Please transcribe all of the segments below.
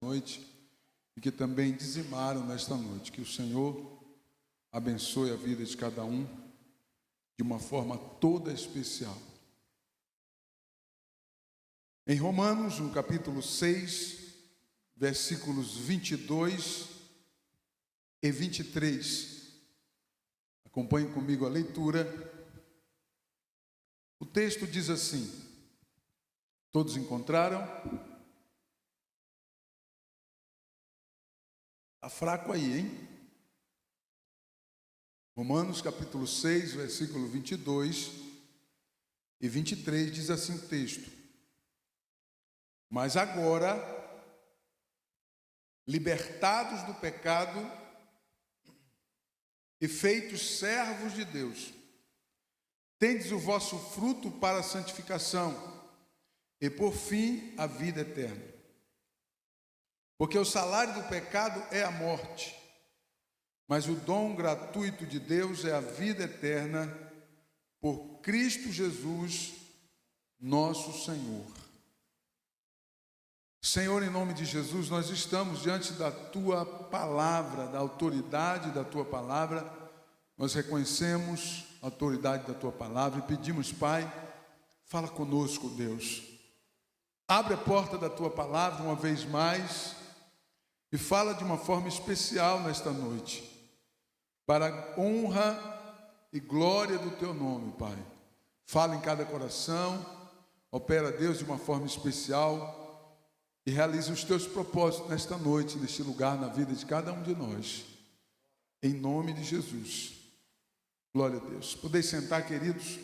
noite e que também dizimaram nesta noite. Que o Senhor abençoe a vida de cada um de uma forma toda especial. Em Romanos, no capítulo 6, versículos 22 e 23, acompanhe comigo a leitura. O texto diz assim: todos encontraram? Está fraco aí, hein? Romanos capítulo 6, versículo 22 e 23, diz assim o texto: mas agora, libertados do pecado e feitos servos de Deus, tendes o vosso fruto para a santificação e por fim a vida eterna. Porque o salário do pecado é a morte, mas o dom gratuito de Deus é a vida eterna por Cristo Jesus, nosso Senhor. Senhor, em nome de Jesus, nós estamos diante da Tua palavra, da autoridade da Tua palavra. Nós reconhecemos a autoridade da Tua palavra e pedimos, Pai, fala conosco, Deus. Abre a porta da Tua palavra uma vez mais e fala de uma forma especial nesta noite, para a honra e glória do Teu nome, Pai. Fala em cada coração, opera, Deus, de uma forma especial e realiza os Teus propósitos nesta noite, neste lugar, na vida de cada um de nós, em nome de Jesus. Glória a Deus. Podeis sentar, queridos.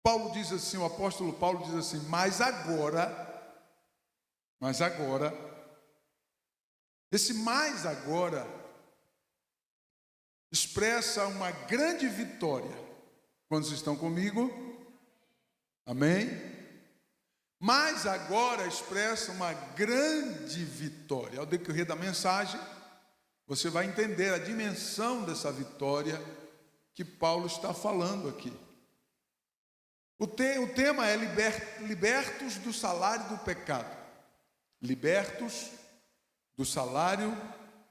Paulo diz assim, o apóstolo Paulo diz assim: mas agora, esse mais agora expressa uma grande vitória. Quantos estão comigo? Amém? Mas agora expressa uma grande vitória. Ao decorrer da mensagem, você vai entender a dimensão dessa vitória que Paulo está falando aqui. O tema é libertos do salário do pecado. Libertos do salário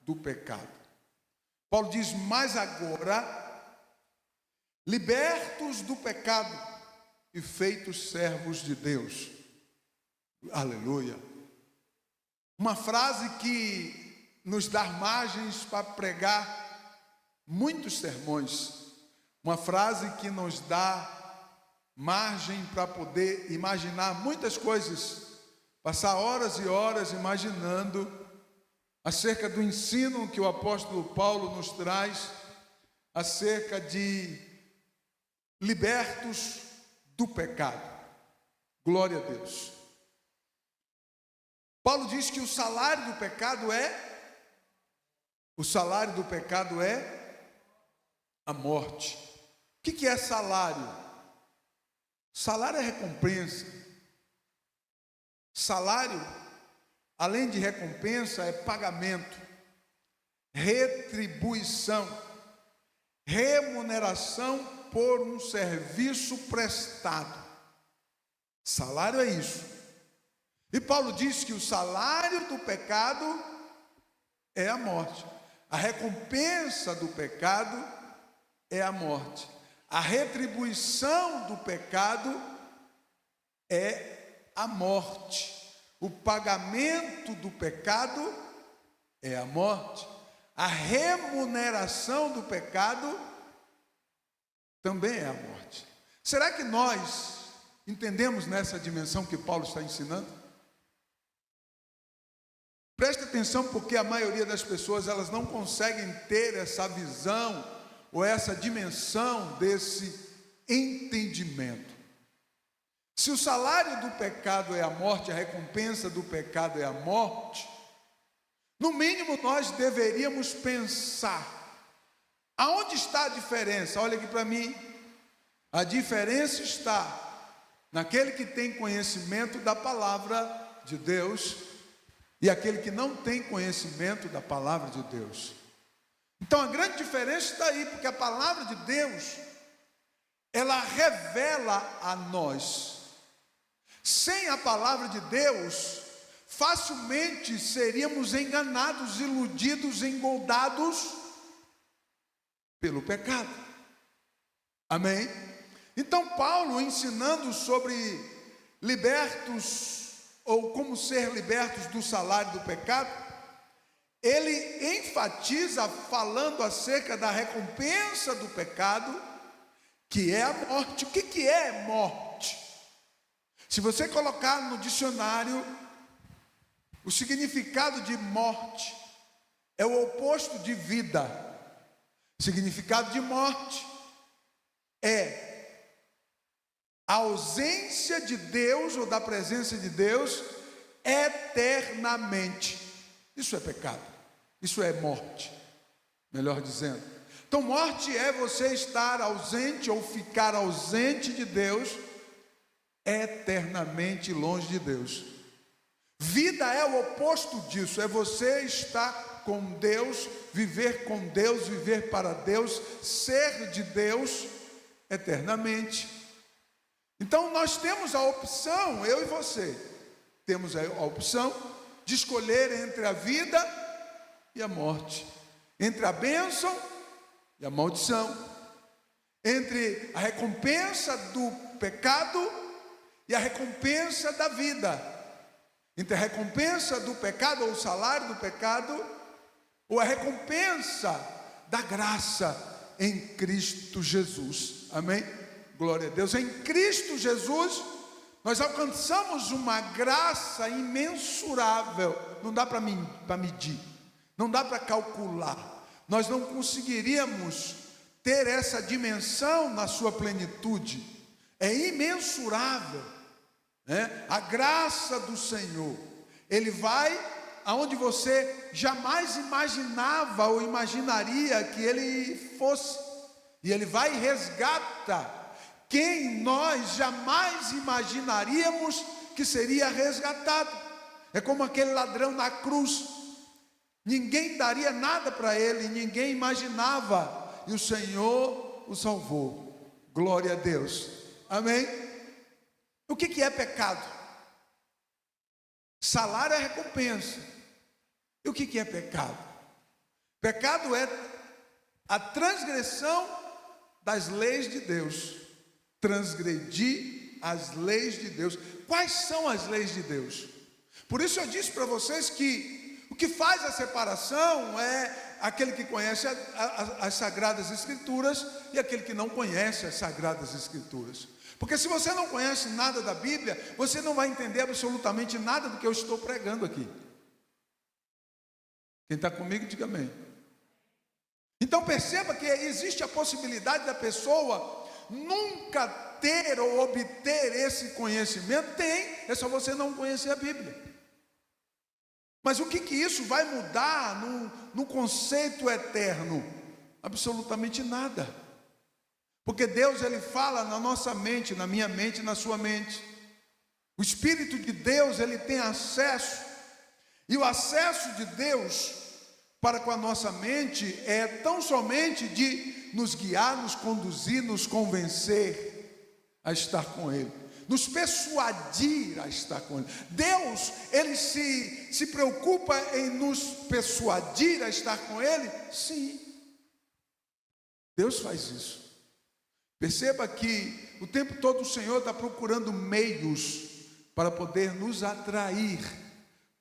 do pecado. Paulo diz, mas agora, libertos do pecado e feitos servos de Deus. Aleluia. Uma frase que nos dá margens para pregar muitos sermões. Uma frase que nos dá margem para poder imaginar muitas coisas, passar horas e horas imaginando acerca do ensino que o apóstolo Paulo nos traz, acerca de libertos do pecado. Glória a Deus. Paulo diz que o salário do pecado é a morte. O que é salário? Salário é recompensa. Salário, além de recompensa, é pagamento, retribuição, remuneração por um serviço prestado. Salário é isso. E Paulo diz que o salário do pecado é a morte. A recompensa do pecado é a morte. A retribuição do pecado é a morte. O pagamento do pecado é a morte. A remuneração do pecado também é a morte. Será que nós entendemos nessa dimensão que Paulo está ensinando? Preste atenção, porque a maioria das pessoas, elas não conseguem ter essa visão ou essa dimensão desse entendimento. Se o salário do pecado é a morte, a recompensa do pecado é a morte, no mínimo nós deveríamos pensar, aonde está a diferença? Olha aqui para mim. A diferença está naquele que tem conhecimento da palavra de Deus e aquele que não tem conhecimento da palavra de Deus. Então a grande diferença está aí, porque a palavra de Deus, ela revela a nós Sem a palavra de Deus, facilmente seríamos enganados, iludidos, engoldados pelo pecado. Amém? Então Paulo, ensinando sobre libertos, ou como ser libertos do salário do pecado, ele enfatiza falando acerca da recompensa do pecado, que é a morte. O que é morte? Se você colocar no dicionário, o significado de morte é o oposto de vida. O significado de morte é a ausência de Deus ou da presença de Deus eternamente. Isso é pecado, isso é morte, melhor dizendo. Então morte é você estar ausente ou ficar ausente de Deus eternamente longe de Deus. Vida é o oposto disso, é você estar com Deus, viver com Deus, viver para Deus, ser de Deus eternamente. Então nós temos a opção, eu e você, temos a opção de escolher entre a vida e a morte, entre a bênção e a maldição, entre a recompensa do pecado e a recompensa da vida, entre a recompensa do pecado ou o salário do pecado, ou a recompensa da graça em Cristo Jesus. Amém? Glória a Deus. Em Cristo Jesus nós alcançamos uma graça imensurável. Não dá para medir, não dá para calcular. Nós não conseguiríamos ter essa dimensão na sua plenitude. É imensurável, né? A graça do Senhor, Ele vai aonde você jamais imaginava ou imaginaria que Ele fosse, e Ele vai e resgata quem nós jamais imaginaríamos que seria resgatado. É como aquele ladrão na cruz, ninguém daria nada para ele, ninguém imaginava, e o Senhor o salvou. Glória a Deus. Amém? O que é pecado? Salário é recompensa. E o que é pecado? Pecado é a transgressão das leis de Deus. Transgredir as leis de Deus. Quais são as leis de Deus? Por isso eu disse para vocês que o que faz a separação é aquele que conhece as Sagradas Escrituras e aquele que não conhece as Sagradas Escrituras. Porque se você não conhece nada da Bíblia, você não vai entender absolutamente nada do que eu estou pregando aqui. Quem está comigo, diga amém. Então perceba que existe a possibilidade da pessoa nunca ter ou obter esse conhecimento. É só você não conhecer a Bíblia. Mas o que isso vai mudar no conceito eterno? Absolutamente nada. Porque Deus, Ele fala na nossa mente, na minha mente, na sua mente. O Espírito de Deus, Ele tem acesso. E o acesso de Deus para com a nossa mente é tão somente de nos guiar, nos conduzir, nos convencer a estar com Ele, nos persuadir a estar com Ele. Deus, Ele se preocupa em nos persuadir a estar com Ele? Sim, Deus faz isso. Perceba que o tempo todo o Senhor está procurando meios para poder nos atrair,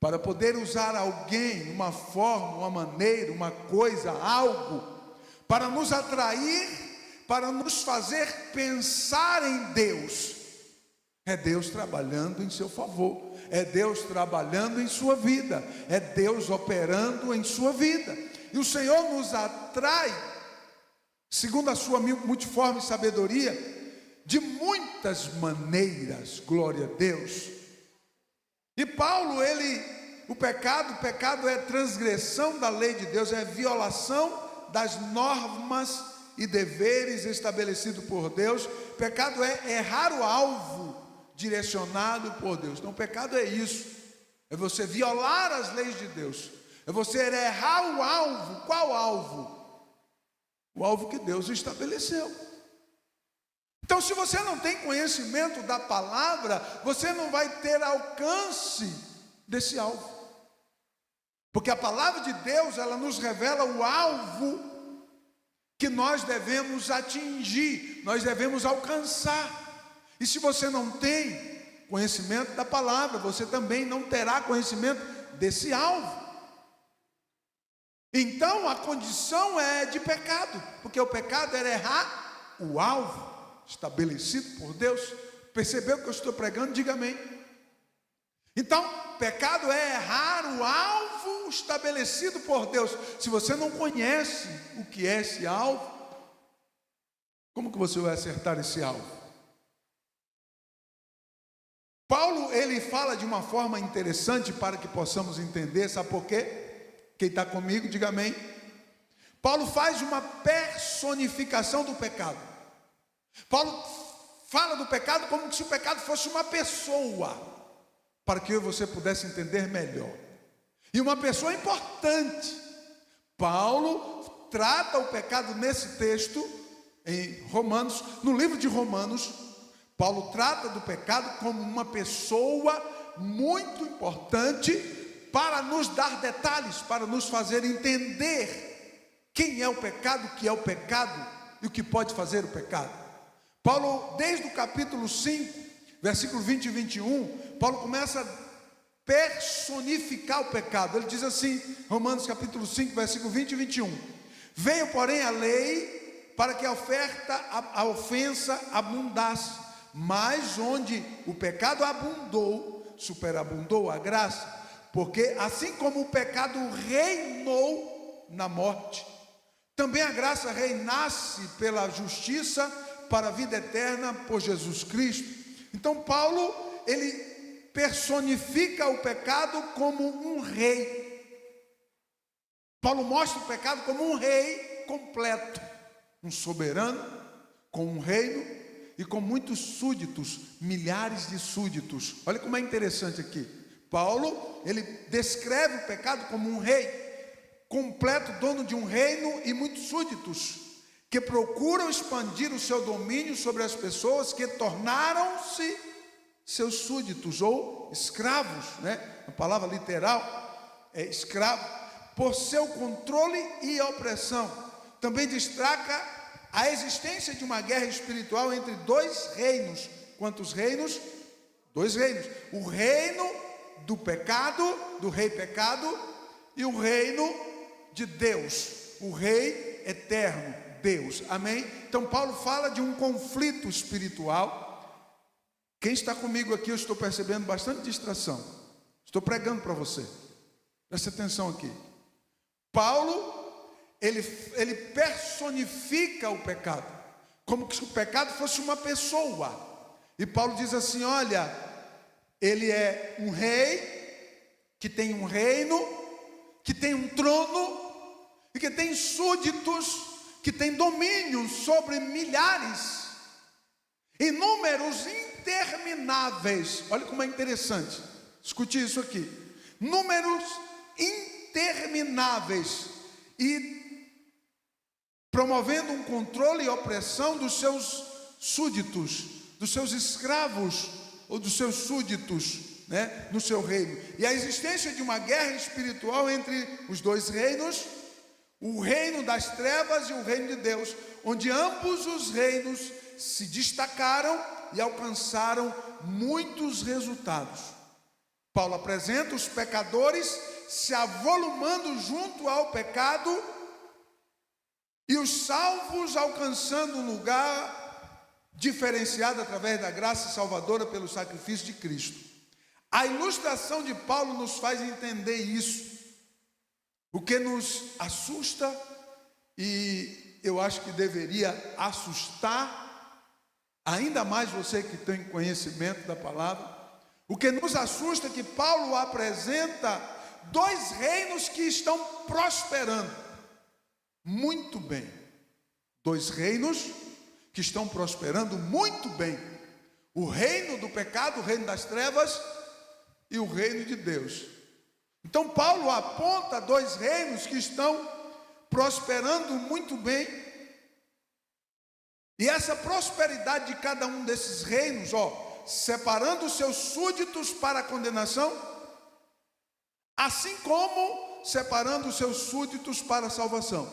para poder usar alguém, uma forma, uma maneira, uma coisa, algo, para nos atrair, para nos fazer pensar em Deus. É Deus trabalhando em seu favor, é Deus trabalhando em sua vida, é Deus operando em sua vida. E o Senhor nos atrai, segundo a sua multiforme sabedoria, de muitas maneiras. Glória a Deus. E Paulo, o pecado é transgressão da lei de Deus, é violação das normas e deveres estabelecidos por Deus. Pecado é errar o alvo direcionado por Deus. Então pecado é isso, é você violar as leis de Deus, é você errar o alvo. Qual alvo? O alvo que Deus estabeleceu. Então, se você não tem conhecimento da palavra, você não vai ter alcance desse alvo. Porque a palavra de Deus, ela nos revela o alvo que nós devemos atingir, nós devemos alcançar. E se você não tem conhecimento da palavra, você também não terá conhecimento desse alvo. Então a condição é de pecado, porque o pecado era errar o alvo estabelecido por Deus. Percebeu que eu estou pregando? Diga amém. Então, pecado é errar o alvo estabelecido por Deus. Se você não conhece o que é esse alvo, como que você vai acertar esse alvo? Paulo, ele fala de uma forma interessante para que possamos entender, sabe por quê? Quem está comigo, diga amém. Paulo faz uma personificação do pecado. Paulo fala do pecado como se o pecado fosse uma pessoa, para que eu e você pudesse entender melhor. E uma pessoa importante. Paulo trata o pecado nesse texto, em Romanos, no livro de Romanos. Paulo trata do pecado como uma pessoa muito importante para nos dar detalhes, para nos fazer entender quem é o pecado, o que é o pecado e o que pode fazer o pecado. Paulo, desde o capítulo 5, versículo 20 e 21, Paulo começa a personificar o pecado. Ele diz assim, Romanos capítulo 5, versículo 20 e 21: veio, porém, a lei para que a ofensa abundasse, mas onde o pecado abundou, superabundou a graça, porque assim como o pecado reinou na morte, também a graça reinasse pela justiça para a vida eterna por Jesus Cristo. Então Paulo, ele personifica o pecado como um rei. Paulo mostra o pecado como um rei completo, um soberano com um reino e com muitos súditos, milhares de súditos. Olha como é interessante aqui. Paulo, ele descreve o pecado como um rei completo, dono de um reino e muitos súditos, que procuram expandir o seu domínio sobre as pessoas que tornaram-se seus súditos ou escravos, né? A palavra literal é escravo, por seu controle e opressão. Também destaca a existência de uma guerra espiritual entre dois reinos. Quantos reinos? Dois reinos. O reino do pecado, do rei pecado, e o reino de Deus, o rei eterno, Deus. Amém? Então Paulo fala de um conflito espiritual. Quem está comigo aqui, eu estou percebendo bastante distração. Estou pregando para você. Preste atenção aqui. Paulo, ele personifica o pecado, como se o pecado fosse uma pessoa. E Paulo diz assim, olha, ele é um rei, que tem um reino, que tem um trono, e que tem súditos, que tem domínio sobre milhares, inúmeros, intermináveis. Olha como é interessante, escute isso aqui. Números intermináveis, e promovendo um controle e opressão dos seus súditos, dos seus escravos, ou dos seus súditos, né, no seu reino. E a existência de uma guerra espiritual entre os dois reinos, o reino das trevas e o reino de Deus, onde ambos os reinos se destacaram e alcançaram muitos resultados. Paulo apresenta os pecadores se avolumando junto ao pecado e os salvos alcançando um lugar diferenciado através da graça salvadora pelo sacrifício de Cristo. A ilustração de Paulo nos faz entender isso, o que nos assusta, e eu acho que deveria assustar ainda mais você que tem conhecimento da palavra. O que nos assusta é que Paulo apresenta dois reinos que estão prosperando muito bem. Dois reinos que estão prosperando muito bem. O reino do pecado, o reino das trevas, e o reino de Deus. Então Paulo aponta dois reinos que estão prosperando muito bem, E essa prosperidade de cada um desses reinos, separando os seus súditos para a condenação, assim como separando os seus súditos para a salvação.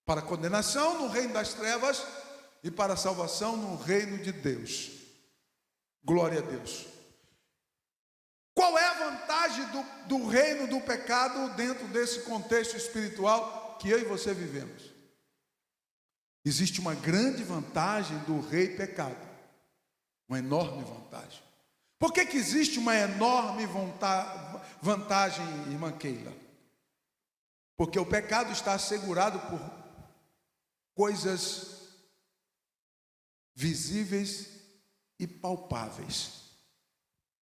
Para a condenação no reino das trevas e para a salvação no reino de Deus. Glória a Deus. Qual é a vantagem do reino do pecado dentro desse contexto espiritual que eu e você vivemos? Existe uma grande vantagem do rei pecado, uma enorme vantagem. Por que existe uma enorme vantagem, irmã Keila? Porque o pecado está assegurado por coisas visíveis e palpáveis.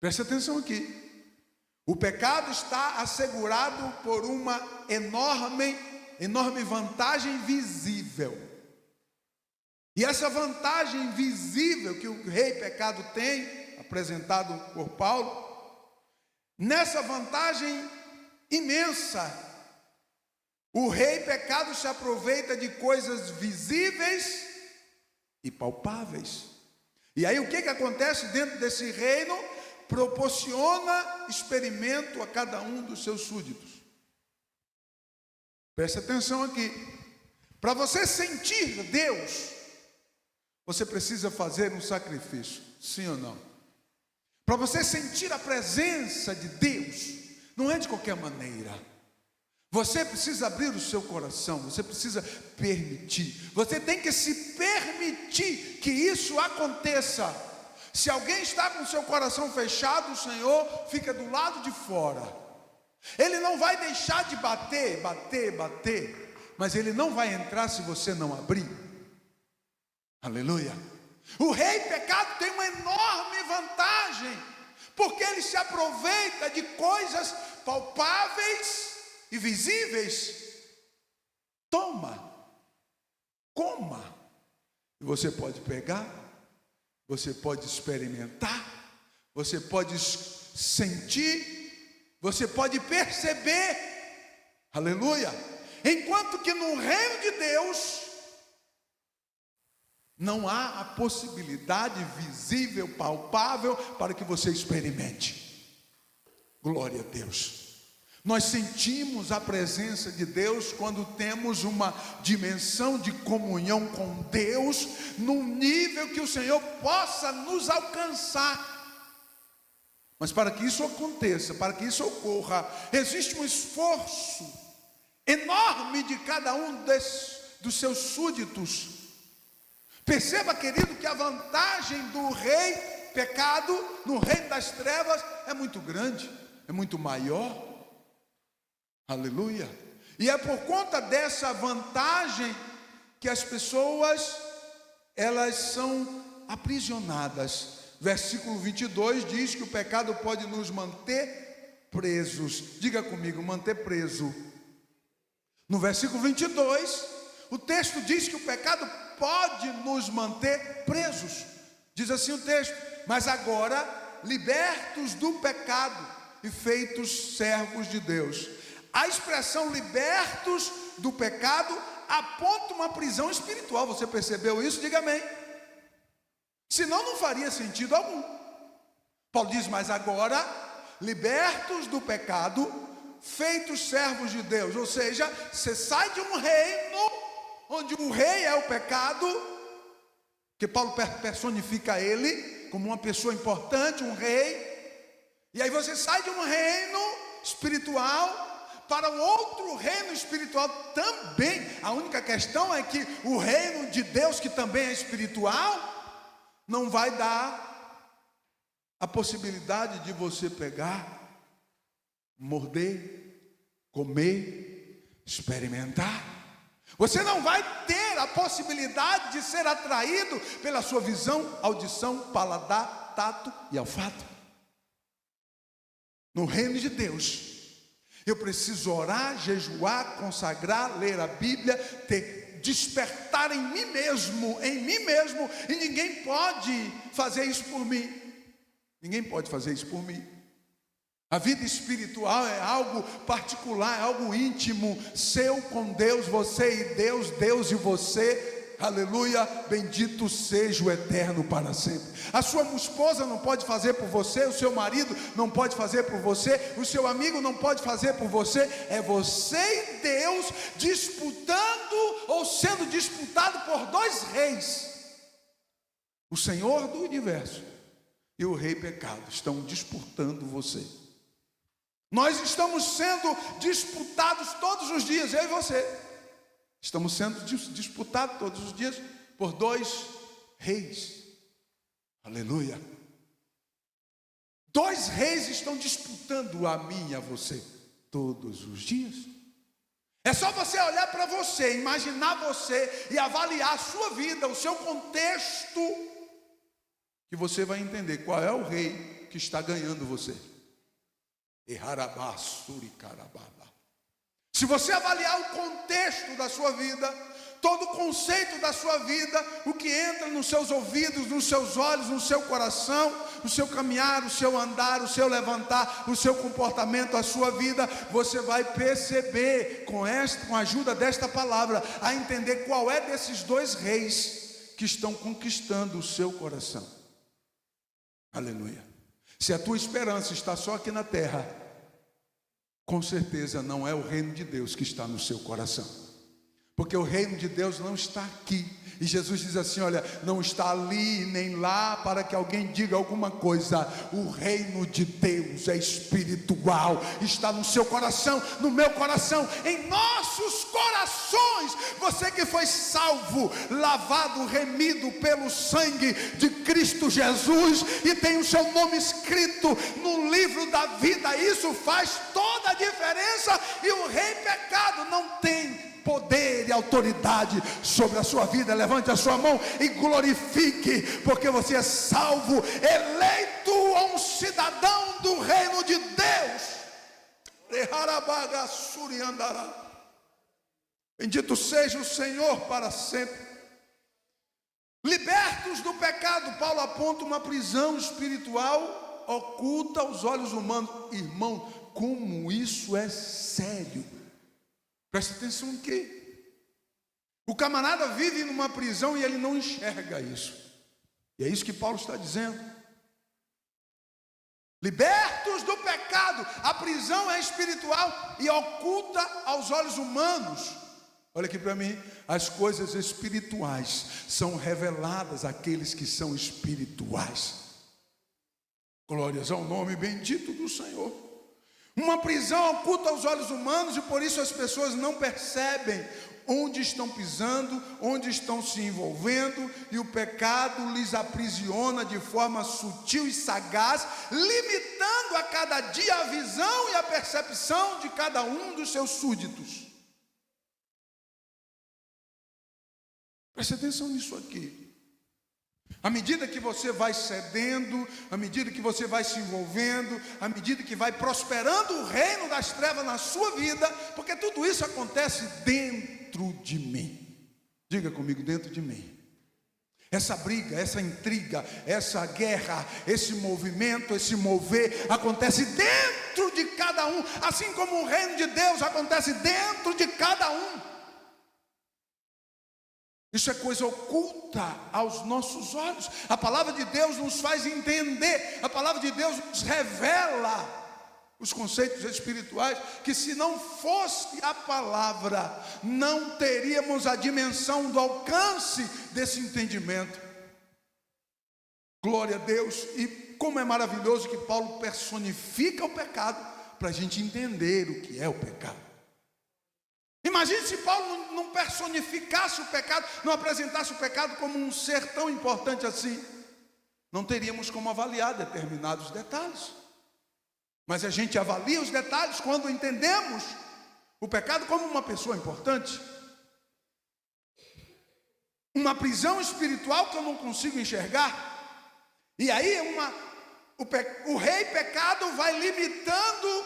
Preste atenção aqui. O pecado está assegurado por uma enorme vantagem visível. E essa vantagem visível que o rei pecado tem, apresentado por Paulo, nessa vantagem imensa, o rei pecado se aproveita de coisas visíveis e palpáveis. E aí o que acontece dentro desse reino? Proporciona experimento a cada um dos seus súditos. Preste atenção aqui. Para você sentir Deus, você precisa fazer um sacrifício, sim ou não? Para você sentir a presença de Deus, não é de qualquer maneira. Você precisa abrir o seu coração, você precisa permitir. Você tem que se permitir que isso aconteça. Se alguém está com o seu coração fechado, o Senhor fica do lado de fora. Ele não vai deixar de bater, mas ele não vai entrar se você não abrir. Aleluia. O rei pecado tem uma enorme vantagem, porque ele se aproveita de coisas palpáveis e visíveis. Toma, coma, e você pode pegar, você pode experimentar, você pode sentir, você pode perceber. Aleluia. Enquanto que no reino de Deus não há a possibilidade visível, palpável, para que você experimente. Glória a Deus. Nós sentimos a presença de Deus quando temos uma dimensão de comunhão com Deus, num nível que o Senhor possa nos alcançar. Mas para que isso aconteça, para que isso ocorra, existe um esforço enorme de cada um dos seus súditos. Perceba, querido, que a vantagem do rei pecado no reino das trevas é muito grande, é muito maior. Aleluia. E é por conta dessa vantagem que as pessoas, elas são aprisionadas. Versículo 22 diz que o pecado pode nos manter presos. Diga comigo, manter preso. No versículo 22, o texto diz que o pecado pode nos manter presos. Diz assim o texto: mas agora, libertos do pecado e feitos servos de Deus. A expressão libertos do pecado aponta uma prisão espiritual. Você percebeu isso? Diga amém. Senão não faria sentido algum. Paulo diz: mas agora, libertos do pecado, feitos servos de Deus. Ou seja, você sai de um reino onde o rei é o pecado, que Paulo personifica ele como uma pessoa importante, um rei, e aí você sai de um reino espiritual para um outro reino espiritual também. A única questão é que o reino de Deus, que também é espiritual, não vai dar a possibilidade de você pegar, morder, comer, experimentar. Você não vai ter a possibilidade de ser atraído pela sua visão, audição, paladar, tato e olfato. No reino de Deus, eu preciso orar, jejuar, consagrar, ler a Bíblia, despertar em mim mesmo, e ninguém pode fazer isso por mim. Ninguém pode fazer isso por mim. A vida espiritual é algo particular, é algo íntimo, seu com Deus, você e Deus, Deus e você. aleluia, bendito seja o Eterno para sempre. A sua esposa não pode fazer por você, o seu marido não pode fazer por você, o seu amigo não pode fazer por você. É você e Deus disputando ou sendo disputado por dois reis. O Senhor do universo e o rei pecado estão disputando você. Nós estamos sendo disputados todos os dias, eu e você. Estamos sendo disputados todos os dias por dois reis. Aleluia. Dois reis estão disputando a mim e a você todos os dias. É só você olhar para você, imaginar você e avaliar a sua vida, o seu contexto, que você vai entender qual é o rei que está ganhando você. Se você avaliar o contexto da sua vida, todo o conceito da sua vida, o que entra nos seus ouvidos, nos seus olhos, no seu coração, o seu caminhar, o seu andar, o seu levantar, o seu comportamento, a sua vida, você vai perceber com a ajuda desta palavra, a entender qual é desses dois reis que estão conquistando o seu coração. Aleluia. Se a tua esperança está só aqui na terra, com certeza não é o reino de Deus que está no seu coração, porque o reino de Deus não está aqui. E Jesus diz assim, olha, não está ali nem lá para que alguém diga alguma coisa. O reino de Deus é espiritual, está no seu coração, no meu coração, em nossos corações. Você que foi salvo, lavado, remido pelo sangue de Cristo Jesus e tem o seu nome escrito no livro da vida, isso faz toda a diferença. E o rei pecado não tem poder e autoridade sobre a sua vida. Levante a sua mão e glorifique, porque você é salvo, eleito um cidadão do reino de Deus. Bendito seja o Senhor para sempre. Libertos do pecado, Paulo aponta uma prisão espiritual oculta aos olhos humanos. Irmão, como isso é sério. Presta atenção aqui. O camarada vive numa prisão e ele não enxerga isso. E é isso que Paulo está dizendo. Libertos do pecado, a prisão é espiritual e oculta aos olhos humanos. Olha aqui para mim, as coisas espirituais são reveladas àqueles que são espirituais. Glórias ao nome bendito do Senhor. Uma prisão oculta aos olhos humanos e por isso as pessoas não percebem onde estão pisando, onde estão se envolvendo, e o pecado lhes aprisiona de forma sutil e sagaz, limitando a cada dia a visão e a percepção de cada um dos seus súditos. Preste atenção nisso aqui. À medida que você vai cedendo, à medida que você vai se envolvendo, à medida que vai prosperando o reino das trevas na sua vida, porque tudo isso acontece dentro de mim. Diga comigo, dentro de mim. Essa briga, essa intriga, essa guerra, esse movimento, esse mover, acontece dentro de cada um, assim como o reino de Deus acontece dentro de cada um. Isso é coisa oculta aos nossos olhos. A palavra de Deus nos faz entender, a palavra de Deus nos revela os conceitos espirituais, que se não fosse a palavra, não teríamos a dimensão do alcance desse entendimento. Glória a Deus. E como é maravilhoso que Paulo personifica o pecado, para a gente entender o que é o pecado. Imagine se Paulo não personificasse o pecado, não apresentasse o pecado como um ser tão importante assim. Não teríamos como avaliar determinados detalhes. Mas a gente avalia os detalhes quando entendemos o pecado como uma pessoa importante. Uma prisão espiritual que eu não consigo enxergar. E aí o rei pecado vai limitando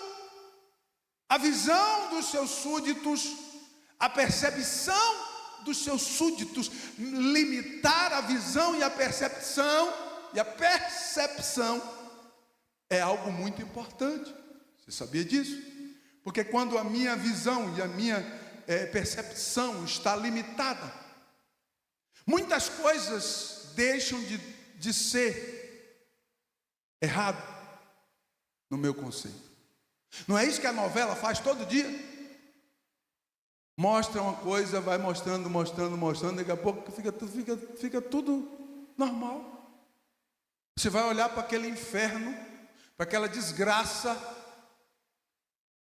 a visão dos seus súditos, a percepção dos seus súditos. Limitar a visão e a percepção é algo muito importante. Você sabia disso? Porque quando a minha visão e a minha percepção está limitada, Muitas coisas deixam de ser errado no meu conceito. Não é isso que a novela faz todo dia? Mostra uma coisa, vai mostrando, daqui a pouco fica tudo normal. Você vai olhar para aquele inferno, para aquela desgraça.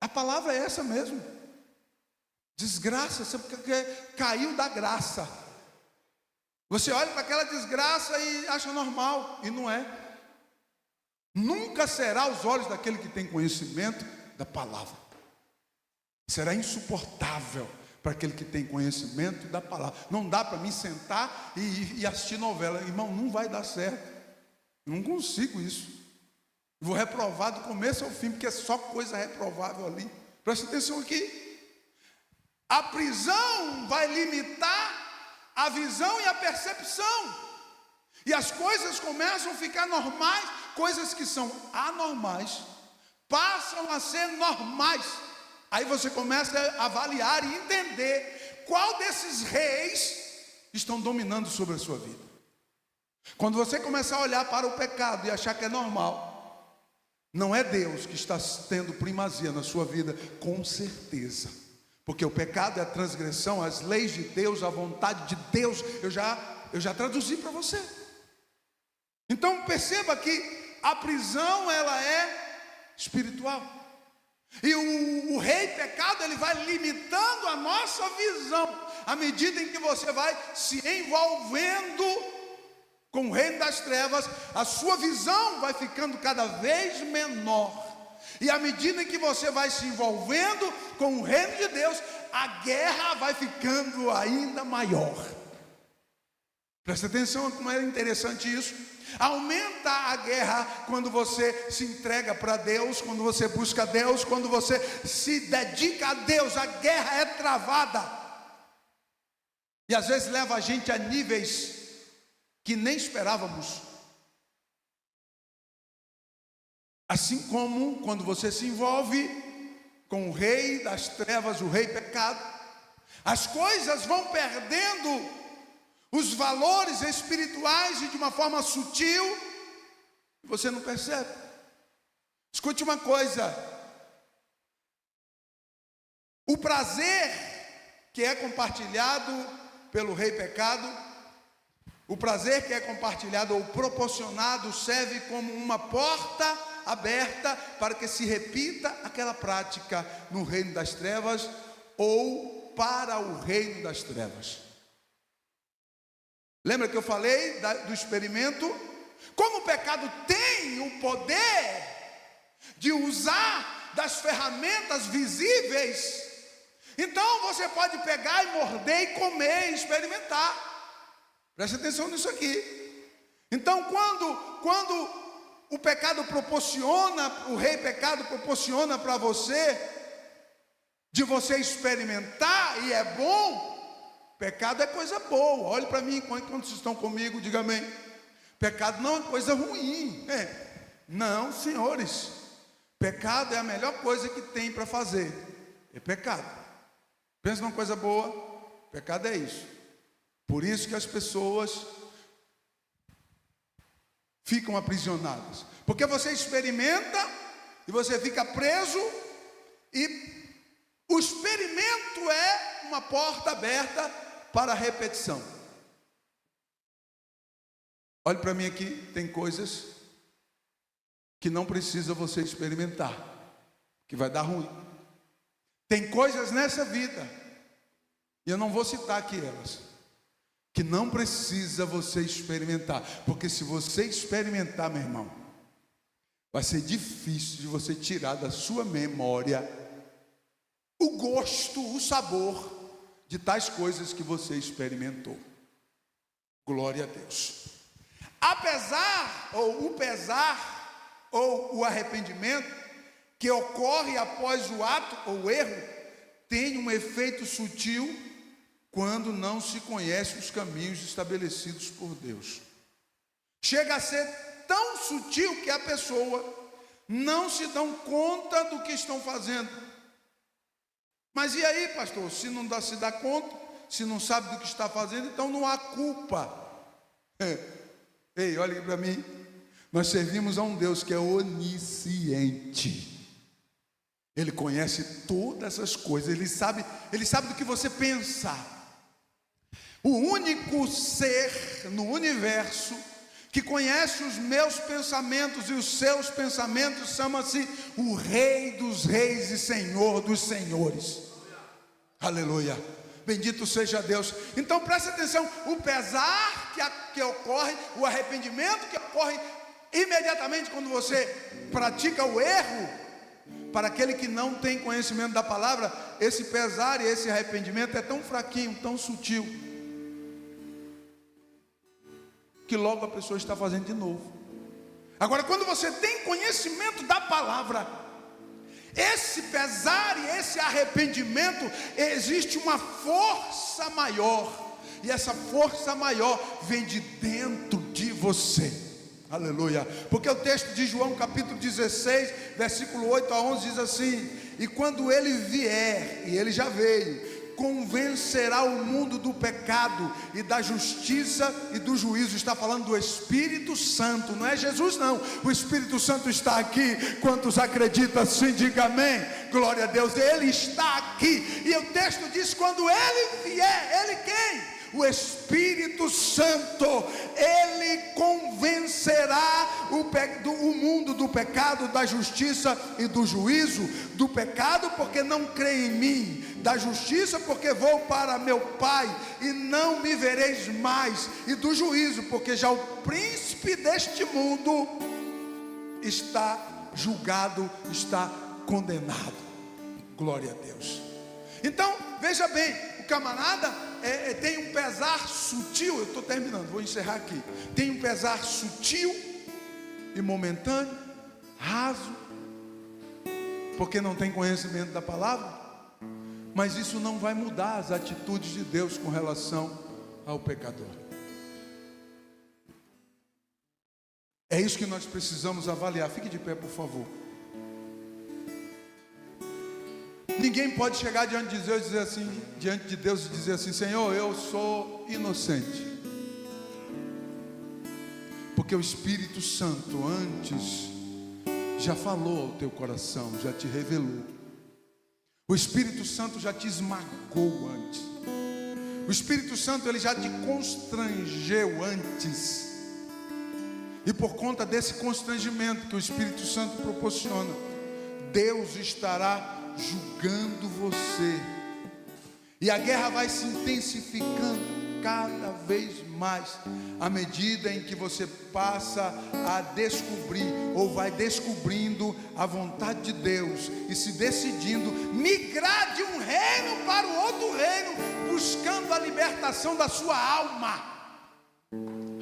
A palavra é essa mesmo. Desgraça, porque caiu da graça. Você olha para aquela desgraça e acha normal, e não é. Nunca será aos olhos daquele que tem conhecimento da palavra. Será insuportável para aquele que tem conhecimento da palavra. Não dá para mim sentar e assistir novela. Irmão, não vai dar certo. Eu não consigo isso. Vou reprovar do começo ao fim, porque é só coisa reprovável ali. Presta atenção aqui. A prisão vai limitar a visão e a percepção. E as coisas começam a ficar normais. Coisas que são anormais passam a ser normais. Aí você começa a avaliar e entender qual desses reis estão dominando sobre a sua vida. Quando você começar a olhar para o pecado e achar que é normal, não é Deus que está tendo primazia na sua vida, com certeza. Porque o pecado é a transgressão às leis de Deus, à vontade de Deus. Eu já traduzi para você. Então perceba que a prisão, ela é espiritual. E o rei pecado, ele vai limitando a nossa visão, à medida em que você vai se envolvendo com o reino das trevas, a sua visão vai ficando cada vez menor. E à medida em que você vai se envolvendo com o reino de Deus, a guerra vai ficando ainda maior. Presta atenção como é interessante isso. Aumenta a guerra quando você se entrega para Deus, quando você busca Deus, quando você se dedica a Deus. A guerra é travada. E às vezes leva a gente a níveis que nem esperávamos. Assim como quando você se envolve com o rei das trevas, o rei pecado, as coisas vão perdendo os valores espirituais e de uma forma sutil, você não percebe. Escute uma coisa: o prazer que é compartilhado pelo rei pecado, o prazer que é compartilhado ou proporcionado, serve como uma porta aberta para que se repita aquela prática no reino das trevas ou para o reino das trevas. Lembra que eu falei do experimento? Como o pecado tem o poder de usar das ferramentas visíveis, então você pode pegar e morder e comer e experimentar. Preste atenção nisso aqui. Então quando o pecado proporciona, o rei pecado proporciona para você, de você experimentar, e é bom. Pecado é coisa boa. Olhe para mim, quando vocês estão comigo, diga amém. Pecado não é coisa ruim. Não, senhores. Pecado é a melhor coisa que tem para fazer. É pecado. Pensa numa coisa boa. Pecado é isso. Por isso que as pessoas ficam aprisionadas. Porque você experimenta e você fica preso, e o experimento é uma porta aberta para a repetição. Olhe para mim aqui, tem coisas que não precisa você experimentar, que vai dar ruim. Tem coisas nessa vida, e eu não vou citar aqui elas, que não precisa você experimentar, porque se você experimentar, meu irmão, vai ser difícil de você tirar da sua memória o gosto, o sabor de tais coisas que você experimentou. Glória a Deus. Apesar, ou o pesar, ou o arrependimento que ocorre após o ato ou erro, tem um efeito sutil quando não se conhece os caminhos estabelecidos por Deus. Chega a ser tão sutil que a pessoa não se dão conta do que estão fazendo. Mas e aí, pastor, se não se dá conta, Se não sabe do que está fazendo, então não há culpa. Ei, olha aqui para mim. Nós servimos a um Deus que é onisciente. Ele conhece todas as coisas. Ele sabe do que você pensa. O único ser no universo que conhece os meus pensamentos e os seus pensamentos chama-se o Rei dos Reis e Senhor dos Senhores. Aleluia. Bendito seja Deus. Então preste atenção. O pesar que ocorre, o arrependimento que ocorre imediatamente quando você pratica o erro, para aquele que não tem conhecimento da palavra, esse pesar e esse arrependimento é tão fraquinho, tão sutil, que logo a pessoa está fazendo de novo. Agora, quando você tem conhecimento da palavra, esse pesar e esse arrependimento, existe uma força maior, e essa força maior vem de dentro de você. Aleluia. Porque o texto de João capítulo 16, versículo 8 a 11 diz assim: e quando ele vier, e ele já veio, convencerá o mundo do pecado e da justiça e do juízo. Está falando do Espírito Santo, não é Jesus não. O Espírito Santo está aqui. Quantos acreditam assim, diga amém. Glória a Deus, ele está aqui. E o texto diz: quando ele vier, ele quem? O Espírito Santo, ele convencerá o mundo do pecado, da justiça e do juízo. Do pecado, porque não crê em mim; da justiça, porque vou para meu Pai e não me vereis mais; e do juízo, porque já o príncipe deste mundo está julgado, está condenado. Glória a Deus. Então, veja bem, o camarada tem um pesar sutil. Eu estou terminando, vou encerrar aqui. Tem um pesar sutil e momentâneo, raso, porque não tem conhecimento da palavra. Mas isso não vai mudar as atitudes de Deus com relação ao pecador. É isso que nós precisamos avaliar. Fique de pé, por favor. Ninguém pode chegar diante de Deus e dizer assim: Senhor, eu sou inocente. Porque o Espírito Santo antes já falou ao teu coração, já te revelou. O Espírito Santo já te esmagou antes. O Espírito Santo, ele já te constrangeu antes. E por conta desse constrangimento que o Espírito Santo proporciona, Deus estará julgando você. E a guerra vai se intensificando cada vez mais, à medida em que você passa a descobrir, ou vai descobrindo a vontade de Deus, e se decidindo migrar de um reino para o outro reino, buscando a libertação da sua alma.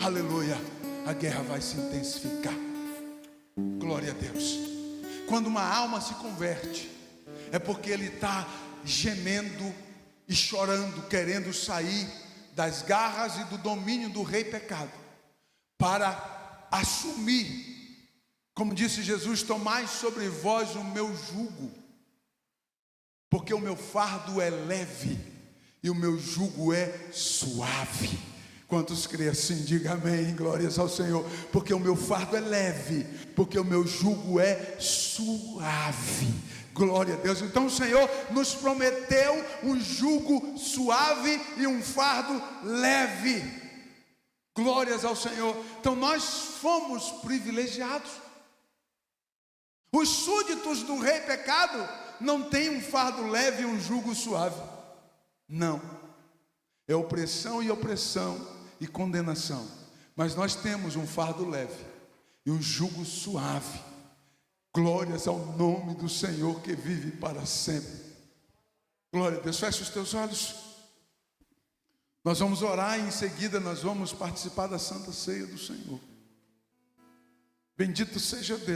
Aleluia. A guerra vai se intensificar. Glória a Deus. Quando uma alma se converte, é porque ele está gemendo e chorando, querendo sair das garras e do domínio do rei pecado, para assumir, como disse Jesus: tomai sobre vós o meu jugo, porque o meu fardo é leve e o meu jugo é suave. Quantos creem assim, diga amém, glórias ao Senhor. Porque o meu fardo é leve, porque o meu jugo é suave. Glória a Deus. Então o Senhor nos prometeu um jugo suave e um fardo leve. Glórias ao Senhor. Então nós fomos privilegiados. Os súditos do rei pecado não têm um fardo leve e um jugo suave. Não. É opressão e opressão e condenação. Mas nós temos um fardo leve e um jugo suave. Glórias ao nome do Senhor que vive para sempre. Glória a Deus. Feche os teus olhos. Nós vamos orar e em seguida nós vamos participar da Santa Ceia do Senhor. Bendito seja Deus.